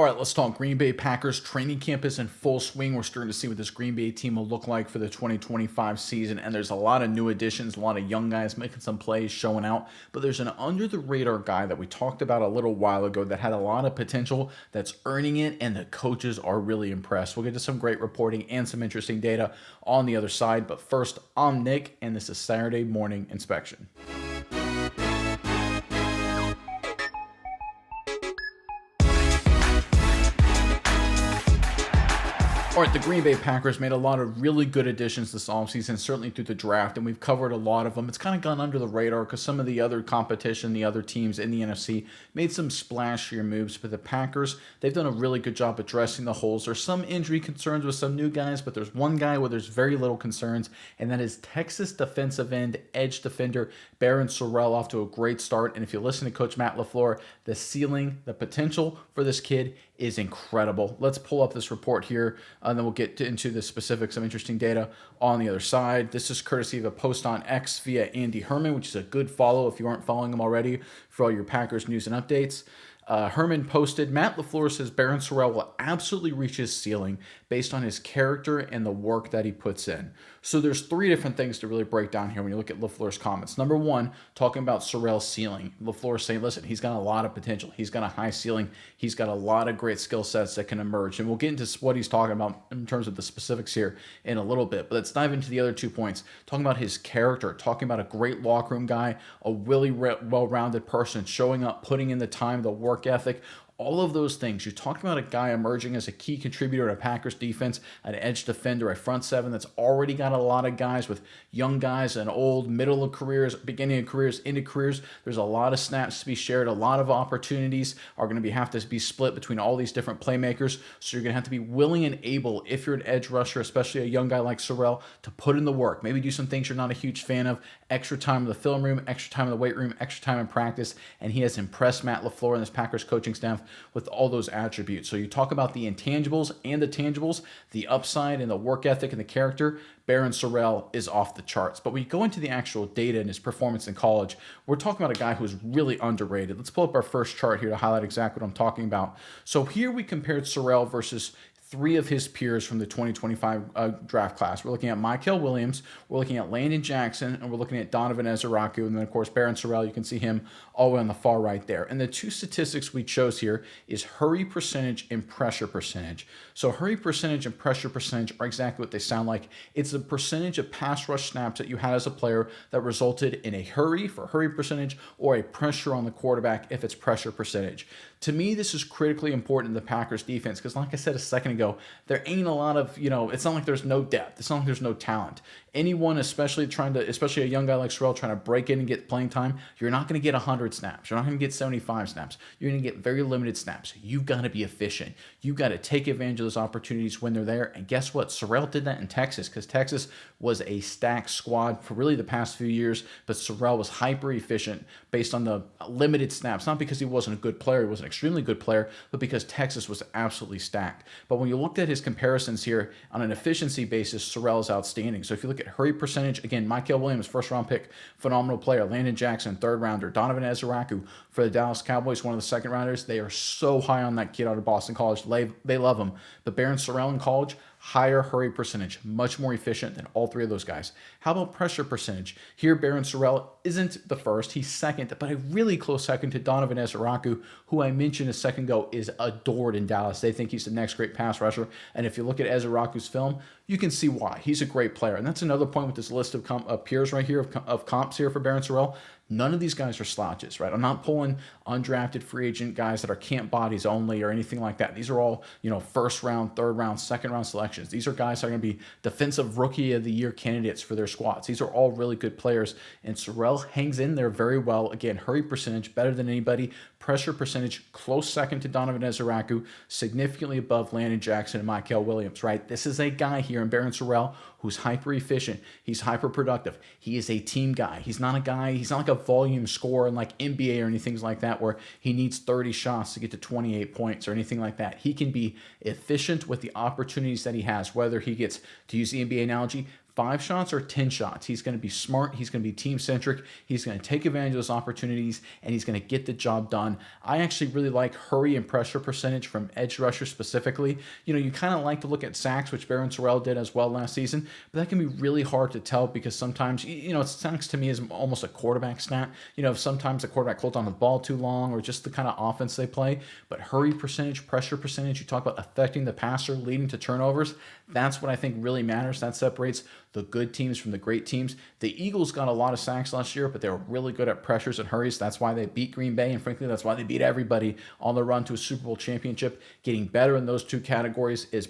All right, let's talk Green Bay Packers. Training camp is in full swing. We're starting to see what this Green Bay team will look like for the 2025 season. And there's a lot of new additions, a lot of young guys making some plays, showing out. But there's an under the radar guy that we talked about a little while ago that had a lot of potential that's earning it. And the coaches are really impressed. We'll get to some great reporting and some interesting data on the other side. But first, I'm Nick, and this is Saturday Morning Inspection. All right, the Green Bay Packers made a lot of really good additions this offseason, certainly through the draft, and we've covered a lot of them. It's kind of gone under the radar because some of the other competition, the other teams in the NFC, made some splashier moves. But the Packers, they've done a really good job addressing the holes. There's some injury concerns with some new guys, but there's one guy where there's very little concerns, and that is Texas defensive end, edge defender, Barryn Sorrell, off to a great start. And if you listen to Coach Matt LaFleur, the ceiling, the potential for this kid is incredible. Let's pull up this report here, and then we'll get into the specifics, some interesting data on the other side. This is courtesy of a post on X via Andy Herman, which is a good follow if you aren't following him already for all your Packers news and updates. Herman posted, Matt LaFleur says Barryn Sorrell will absolutely reach his ceiling based on his character and the work that he puts in. So there's three different things to really break down here when you look at LaFleur's comments. Number one, talking about Sorrell's ceiling. LaFleur saying, listen, he's got a lot of potential. He's got a high ceiling. He's got a lot of great skill sets that can emerge. And we'll get into what he's talking about in terms of the specifics here in a little bit. But let's dive into the other 2 points. Talking about his character, talking about a great locker room guy, a really well-rounded person, showing up, putting in the time, the work ethic, all of those things. You talked about a guy emerging as a key contributor to Packers defense, an edge defender, a front seven that's already got a lot of guys with young guys and old, middle of careers, beginning of careers, into careers. There's a lot of snaps to be shared. A lot of opportunities are going to have to be split between all these different playmakers. So you're going to have to be willing and able, if you're an edge rusher, especially a young guy like Sorrell, to put in the work. Maybe do some things you're not a huge fan of. Extra time in the film room, extra time in the weight room, extra time in practice. And he has impressed Matt LaFleur and this Packers coaching staff with all those attributes. So you talk about the intangibles and the tangibles, the upside and the work ethic and the character. Barryn Sorrell is off the charts. But when you go into the actual data and his performance in college, we're talking about a guy who's really underrated. Let's pull up our first chart here to highlight exactly what I'm talking about. So here we compared Sorrell versus three of his peers from the 2025 draft class. We're looking at Mykel Williams, we're looking at Landon Jackson, and we're looking at Donovan Ezeraku, and then of course Barryn Sorrell. You can see him all the way on the far right there. And the two statistics we chose here is hurry percentage and pressure percentage. So hurry percentage and pressure percentage are exactly what they sound like. It's the percentage of pass rush snaps that you had as a player that resulted in a hurry for hurry percentage or a pressure on the quarterback if it's pressure percentage. To me, this is critically important in the Packers defense because, like I said a second ago, there ain't a lot of, it's not like there's no depth. It's not like there's no talent. Anyone, especially a young guy like Sorrell trying to break in and get playing time, you're not going to get 100 snaps. You're not going to get 75 snaps. You're going to get very limited snaps. You've got to be efficient. You've got to take advantage of those opportunities when they're there. And guess what? Sorrell did that in Texas because Texas was a stacked squad for really the past few years, but Sorrell was hyper efficient based on the limited snaps, not because he wasn't a good player, he was an extremely good player, but because Texas was absolutely stacked. But when you looked at his comparisons here on an efficiency basis, Sorrell is outstanding. So if you look at hurry percentage, again, Mykel Williams, first round pick, phenomenal player. Landon Jackson, third rounder. Donovan Ezeraku for the Dallas Cowboys, one of the second rounders. They are so high on that kid out of Boston College. They love him. But Barryn Sorrell in college, higher hurry percentage, much more efficient than all three of those guys. How about pressure percentage? Here, Barryn Sorrell isn't the first. He's second, but a really close second to Donovan Ezeraku, who I mentioned a second ago is adored in Dallas. They think he's the next great pass rusher. And if you look at Ezeraku's film, you can see why. He's a great player. And that's another point with this list of peers right here, of comps here for Barryn Sorrell. None of these guys are slouches, right? I'm not pulling undrafted free agent guys that are camp bodies only or anything like that. These are all, first round, third round, second round selections. These are guys that are going to be defensive rookie of the year candidates for their squads. These are all really good players. And Sorrell hangs in there very well. Again, hurry percentage, better than anybody. Pressure percentage, close second to Donovan Ezeraku, significantly above Landon Jackson and Mykel Williams, right? This is a guy here in Barryn Sorrell who's hyper efficient. He's hyper productive. He is a team guy. He's not like a volume scorer in like NBA or anything like that where he needs 30 shots to get to 28 points or anything like that. He can be efficient with the opportunities that he has, whether he gets, to use the NBA analogy, 5 shots or 10 shots. He's going to be smart. He's going to be team centric. He's going to take advantage of those opportunities, and he's going to get the job done. I actually really like hurry and pressure percentage from edge rushers specifically. You kind of like to look at sacks, which Barryn Sorrell did as well last season, but that can be really hard to tell because sometimes, sacks to me is almost a quarterback stat. Sometimes the quarterback holds on to the ball too long or just the kind of offense they play. But hurry percentage, pressure percentage, you talk about affecting the passer, leading to turnovers. That's what I think really matters. That separates the good teams from the great teams. The Eagles got a lot of sacks last year, but they were really good at pressures and hurries. That's why they beat Green Bay, and frankly, that's why they beat everybody on the run to a Super Bowl championship. Getting better in those two categories is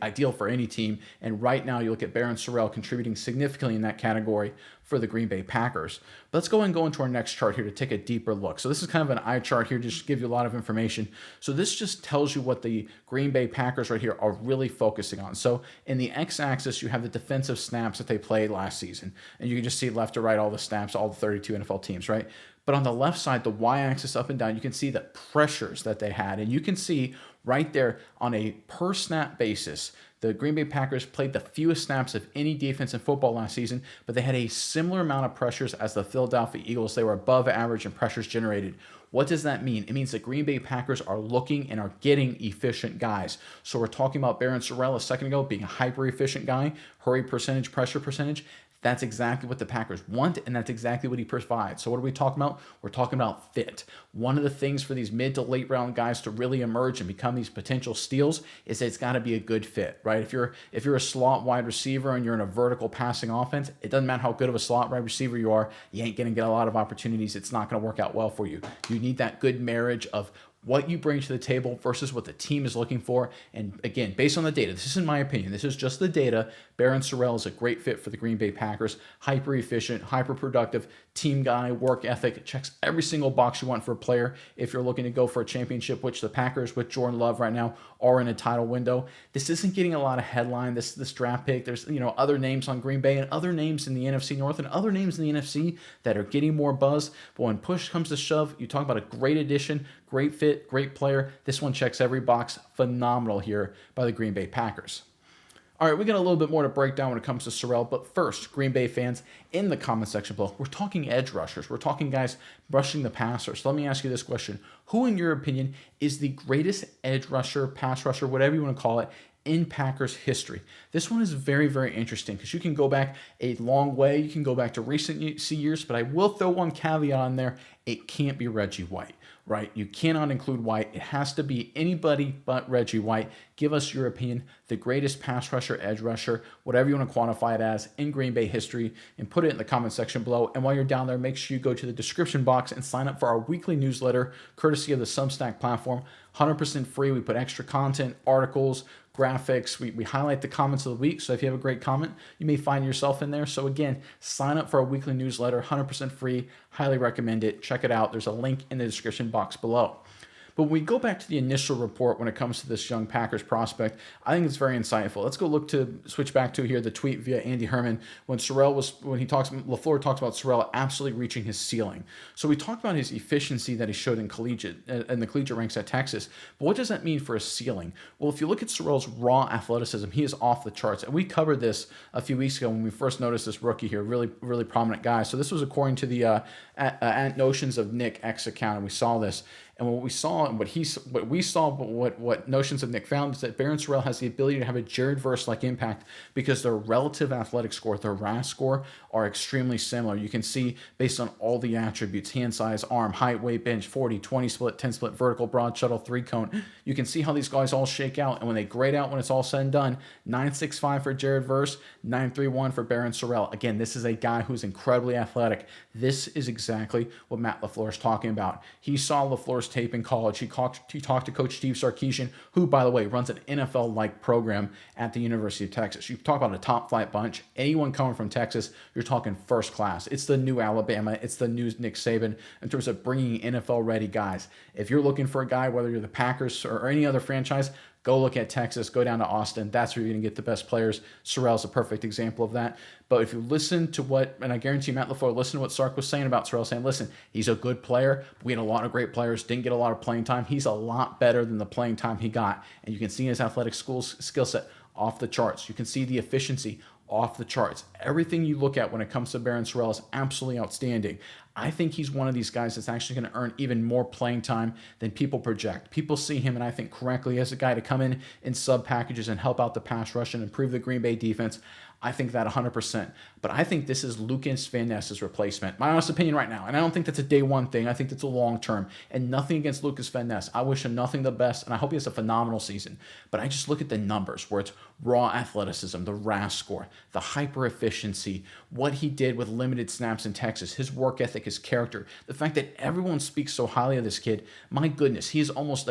ideal for any team, and right now you look at Barryn Sorrell contributing significantly in that category for the Green Bay Packers. But let's go into our next chart here to take a deeper look. So this is kind of an eye chart here, just to give you a lot of information. So this just tells you what the Green Bay Packers right here are really focusing on. So in the x-axis, you have the defensive snaps that they played last season, and you can just see left to right all the snaps, all the 32 NFL teams, right? But on the left side, the y-axis up and down, you can see the pressures that they had. And you can see right there on a per snap basis, the Green Bay Packers played the fewest snaps of any defense in football last season, but they had a similar amount of pressures as the Philadelphia Eagles. They were above average in pressures generated. What does that mean? It means the Green Bay Packers are looking and are getting efficient guys. So we're talking about Barryn Sorrell a second ago being a hyper-efficient guy, hurry percentage, pressure percentage. That's exactly what the Packers want, and that's exactly what he provides. So what are we talking about? We're talking about fit. One of the things for these mid to late round guys to really emerge and become these potential steals is that it's got to be a good fit, right? If you're a slot wide receiver and you're in a vertical passing offense, it doesn't matter how good of a slot wide receiver you are, you ain't going to get a lot of opportunities. It's not going to work out well for you. You need that good marriage of what you bring to the table versus what the team is looking for. And again, based on the data, this isn't my opinion, this is just the data. Barryn Sorrell is a great fit for the Green Bay Packers. Hyper efficient, hyper productive, team guy, work ethic, checks every single box you want for a player if you're looking to go for a championship, which the Packers with Jordan Love right now are in a title window. This isn't getting a lot of headline, this draft pick. There's other names on Green Bay and other names in the NFC North and other names in the NFC that are getting more buzz. But when push comes to shove, you talk about a great addition, great fit, great player. This one checks every box. Phenomenal here by the Green Bay Packers. All right, we got a little bit more to break down when it comes to Sorrell, but first, Green Bay fans, in the comment section below, we're talking edge rushers. We're talking guys rushing the passer. So let me ask you this question. Who, in your opinion, is the greatest edge rusher, pass rusher, whatever you want to call it, in Packers history? This one is very, very interesting because you can go back a long way. You can go back to recent years, but I will throw one caveat on there. It can't be Reggie White, right? You cannot include White. It has to be anybody but Reggie White. Give us your opinion, the greatest pass rusher, edge rusher, whatever you want to quantify it as in Green Bay history, and put it in the comment section below. And while you're down there, make sure you go to the description box and sign up for our weekly newsletter, courtesy of the Substack platform. 100% free. We put extra content, articles, graphics. We highlight the comments of the week. So if you have a great comment, you may find yourself in there. So again, sign up for our weekly newsletter, 100% free. Highly recommend it. Check it out. There's a link in the description box below. But when we go back to the initial report when it comes to this young Packers prospect, I think it's very insightful. Let's go switch back to here the tweet via Andy Herman when LaFleur talks about Sorrell absolutely reaching his ceiling. So we talked about his efficiency that he showed in the collegiate ranks at Texas. But what does that mean for a ceiling? Well, if you look at Sorrell's raw athleticism, he is off the charts. And we covered this a few weeks ago when we first noticed this rookie here, really, really prominent guy. So this was according to the at Notions of Nick X account, and we saw this. And what we saw and what Notions of Nick found is that Barryn Sorrell has the ability to have a Jared Verse-like impact because their relative athletic score, their RAS score, are extremely similar. You can see based on all the attributes, hand size, arm, height, weight, bench, 40, 20 split, 10 split, vertical, broad, shuttle, 3-cone. You can see how these guys all shake out. And when they grade out when it's all said and done, 9.65 for Jared Verse, 9.31 for Barryn Sorrell. Again, this is a guy who's incredibly athletic. This is exactly what Matt LaFleur is talking about. He saw LaFleur's tape in college. He talked to Coach Steve Sarkisian, who, by the way, runs an NFL-like program at the University of Texas. You talk about a top-flight bunch. Anyone coming from Texas, you're talking first class. It's the new Alabama. It's the new Nick Saban in terms of bringing NFL-ready guys. If you're looking for a guy, whether you're the Packers or any other franchise, go look at Texas, go down to Austin. That's where you're going to get the best players. Sorrell's a perfect example of that. But if you listen to and I guarantee Matt LaFleur, listen to what Sark was saying about Sorrell, saying, listen, he's a good player. We had a lot of great players, didn't get a lot of playing time. He's a lot better than the playing time he got. And you can see his athletic skill set off the charts. You can see the efficiency off the charts. Everything you look at when it comes to Barryn Sorrell is absolutely outstanding. I think he's one of these guys that's actually going to earn even more playing time than people project. People see him, and I think correctly, as a guy to come in sub packages and help out the pass rush and improve the Green Bay defense. I think that 100%. But I think this is Lucas Van Ness's replacement. My honest opinion right now. And I don't think that's a day one thing. I think that's a long term. And nothing against Lucas Van Ness. I wish him nothing but best, and I hope he has a phenomenal season. But I just look at the numbers where it's raw athleticism, the RAS score, the hyper efficiency, what he did with limited snaps in Texas, his work ethic, his character, the fact that everyone speaks so highly of this kid. My goodness, he's almost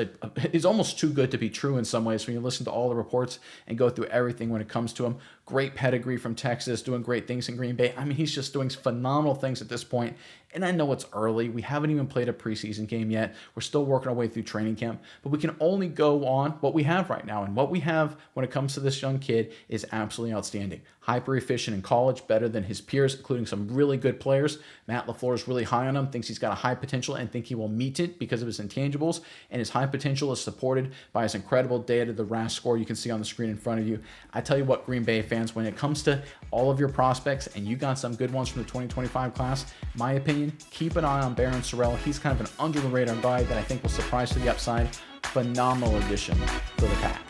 too good to be true in some ways when you listen to all the reports and go through everything when it comes to him. Great pedigree from Texas, doing great things in Green Bay. I mean, he's just doing phenomenal things at this point. And I know it's early. We haven't even played a preseason game yet. We're still working our way through training camp. But we can only go on what we have right now. And what we have when it comes to this young kid is absolutely outstanding. Hyper efficient in college, better than his peers, including some really good players. Matt LaFleur is really high on him, thinks he's got a high potential and think he will meet it because of his intangibles. And his high potential is supported by his incredible data, the RAS score you can see on the screen in front of you. I tell you what, Green Bay fans, when it comes to all of your prospects, and you got some good ones from the 2025 class, my opinion, keep an eye on Barryn Sorrell. He's kind of an under-the-radar guy that I think will surprise to the upside. Phenomenal addition for the Pack.